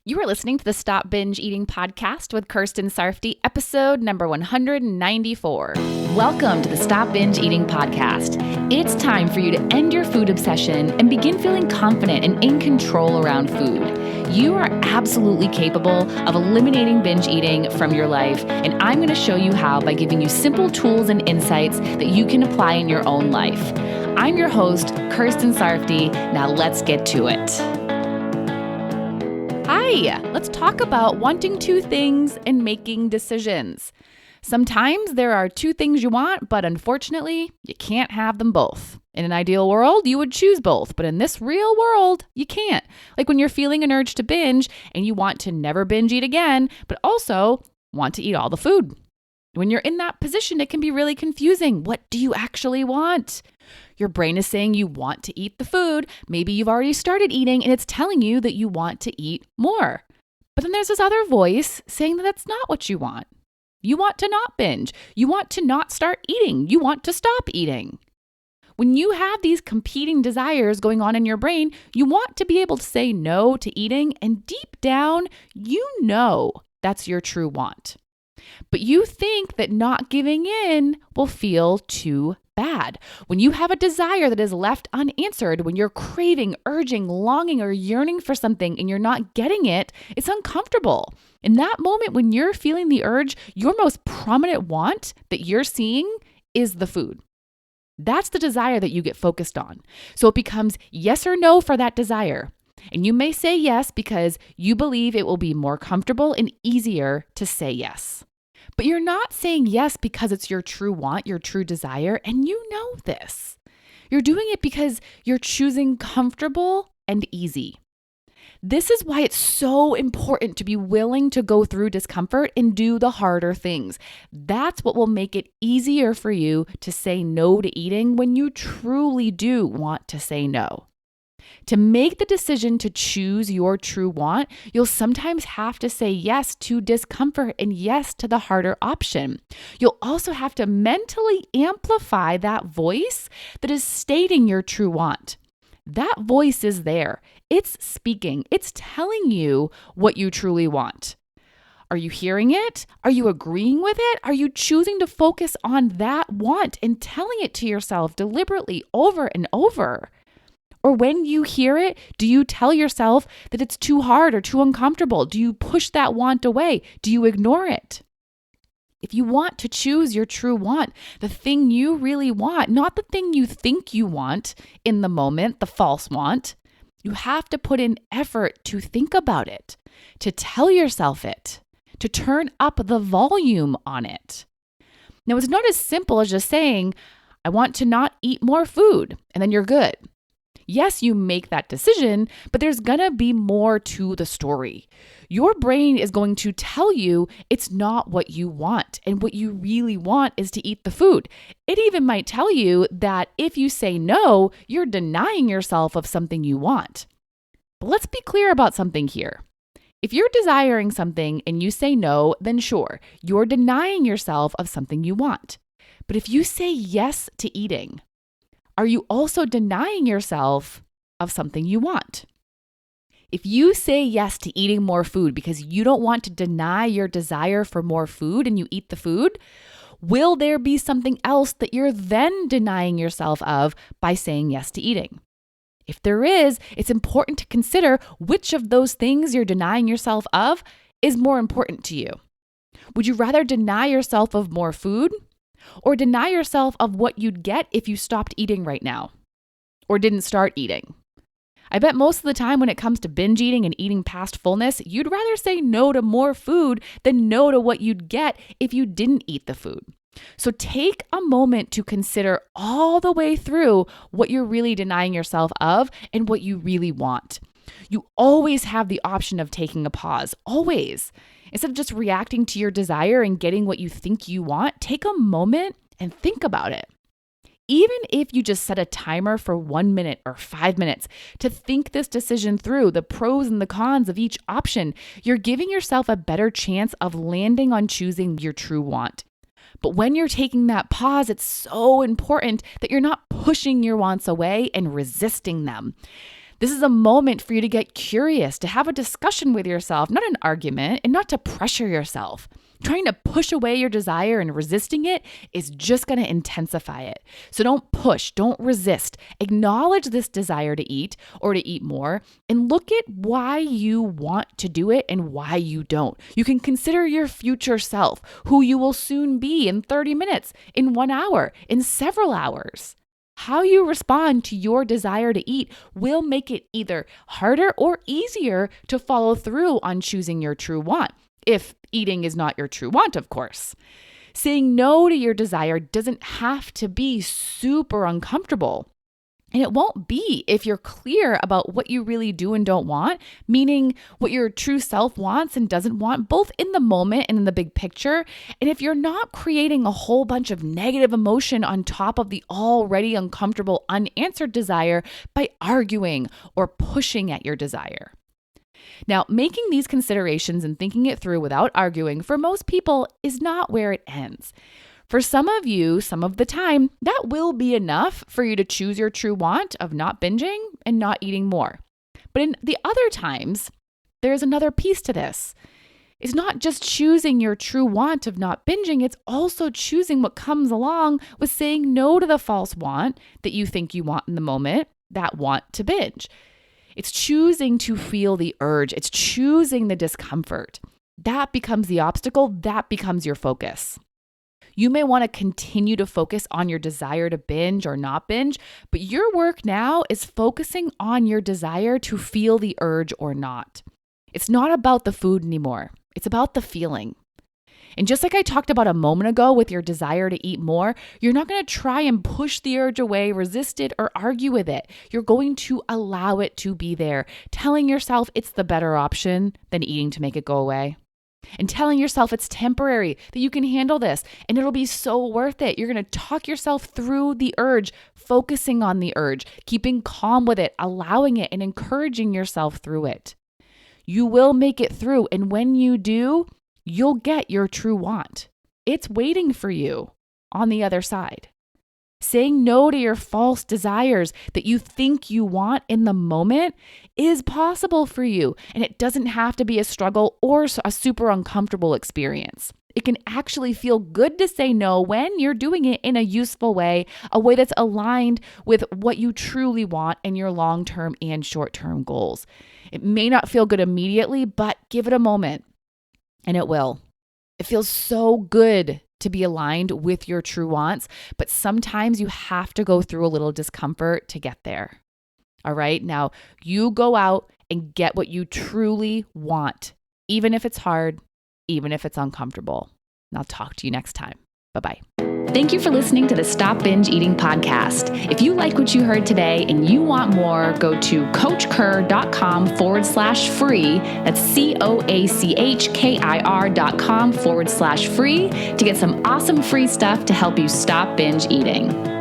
You are listening to the Stop Binge Eating podcast with Kirsten Sarfty, episode number 194. Welcome to the Stop Binge Eating podcast. It's time for you to end your food obsession and begin feeling confident and in control around food. You are absolutely capable of eliminating binge eating from your life, and I'm going to show you how by giving you simple tools and insights that you can apply in your own life. I'm your host, Kirsten Sarfty. Now let's get to it. Hi, let's talk about wanting two things and making decisions. Sometimes there are two things you want, but unfortunately, you can't have them both. In an ideal world, you would choose both, but in this real world, you can't. Like when you're feeling an urge to binge and you want to never binge eat again, but also want to eat all the food. When you're in that position, it can be really confusing. What do you actually want? Your brain is saying you want to eat the food. Maybe you've already started eating and it's telling you that you want to eat more. But then there's this other voice saying that that's not what you want. You want to not binge. You want to not start eating. You want to stop eating. When you have these competing desires going on in your brain, you want to be able to say no to eating, and deep down, you know that's your true want. But you think that not giving in will feel too bad. When you have a desire that is left unanswered, when you're craving, urging, longing, or yearning for something and you're not getting it, it's uncomfortable. In that moment when you're feeling the urge, your most prominent want that you're seeing is the food. That's the desire that you get focused on. So it becomes yes or no for that desire. And you may say yes because you believe it will be more comfortable and easier to say yes. But you're not saying yes because it's your true want, your true desire, and you know this. You're doing it because you're choosing comfortable and easy. This is why it's so important to be willing to go through discomfort and do the harder things. That's what will make it easier for you to say no to eating when you truly do want to say no. To make the decision to choose your true want, you'll sometimes have to say yes to discomfort and yes to the harder option. You'll also have to mentally amplify that voice that is stating your true want. That voice is there. It's speaking. It's telling you what you truly want. Are you hearing it? Are you agreeing with it? Are you choosing to focus on that want and telling it to yourself deliberately over and over? Or when you hear it, do you tell yourself that it's too hard or too uncomfortable? Do you push that want away? Do you ignore it? If you want to choose your true want, the thing you really want, not the thing you think you want in the moment, the false want, you have to put in effort to think about it, to tell yourself it, to turn up the volume on it. Now, it's not as simple as just saying, I want to not eat more food, and then you're good. Yes, you make that decision, but there's going to be more to the story. Your brain is going to tell you it's not what you want, and what you really want is to eat the food. It even might tell you that if you say no, you're denying yourself of something you want. But let's be clear about something here. If you're desiring something and you say no, then sure, you're denying yourself of something you want. But if you say yes to eating, are you also denying yourself of something you want? If you say yes to eating more food because you don't want to deny your desire for more food and you eat the food, will there be something else that you're then denying yourself of by saying yes to eating? If there is, it's important to consider which of those things you're denying yourself of is more important to you. Would you rather deny yourself of more food? Or deny yourself of what you'd get if you stopped eating right now or didn't start eating? I bet most of the time when it comes to binge eating and eating past fullness, you'd rather say no to more food than no to what you'd get if you didn't eat the food. So take a moment to consider all the way through what you're really denying yourself of and what you really want. You always have the option of taking a pause, always. Instead of just reacting to your desire and getting what you think you want, take a moment and think about it. Even if you just set a timer for 1 minute or 5 minutes to think this decision through, the pros and the cons of each option, you're giving yourself a better chance of landing on choosing your true want. But when you're taking that pause, it's so important that you're not pushing your wants away and resisting them. This is a moment for you to get curious, to have a discussion with yourself, not an argument, and not to pressure yourself. Trying to push away your desire and resisting it is just going to intensify it. So don't push, don't resist. Acknowledge this desire to eat or to eat more and look at why you want to do it and why you don't. You can consider your future self, who you will soon be in 30 minutes, in 1 hour, in several hours. How you respond to your desire to eat will make it either harder or easier to follow through on choosing your true want, if eating is not your true want, of course. Saying no to your desire doesn't have to be super uncomfortable. And it won't be if you're clear about what you really do and don't want, meaning what your true self wants and doesn't want, both in the moment and in the big picture. And if you're not creating a whole bunch of negative emotion on top of the already uncomfortable, unanswered desire by arguing or pushing at your desire. Now, making these considerations and thinking it through without arguing for most people is not where it ends. For some of you, some of the time, that will be enough for you to choose your true want of not binging and not eating more. But in the other times, there's another piece to this. It's not just choosing your true want of not binging, it's also choosing what comes along with saying no to the false want that you think you want in the moment, that want to binge. It's choosing to feel the urge. It's choosing the discomfort. That becomes the obstacle. That becomes your focus. You may want to continue to focus on your desire to binge or not binge, but your work now is focusing on your desire to feel the urge or not. It's not about the food anymore. It's about the feeling. And just like I talked about a moment ago with your desire to eat more, you're not going to try and push the urge away, resist it, or argue with it. You're going to allow it to be there, telling yourself it's the better option than eating to make it go away. And telling yourself it's temporary, that you can handle this, and it'll be so worth it. You're going to talk yourself through the urge, focusing on the urge, keeping calm with it, allowing it, and encouraging yourself through it. You will make it through, and when you do, you'll get your true want. It's waiting for you on the other side. Saying no to your false desires that you think you want in the moment is possible for you, and it doesn't have to be a struggle or a super uncomfortable experience. It can actually feel good to say no when you're doing it in a useful way, a way that's aligned with what you truly want and your long-term and short-term goals. It may not feel good immediately, but give it a moment, and it will. It feels so good to be aligned with your true wants, but sometimes you have to go through a little discomfort to get there. All right, now you go out and get what you truly want, even if it's hard, even if it's uncomfortable. And I'll talk to you next time. Bye-bye. Thank you for listening to the Stop Binge Eating podcast. If you like what you heard today and you want more, go to coachkir.com/free. That's COACHKIR.com/free to get some awesome free stuff to help you stop binge eating.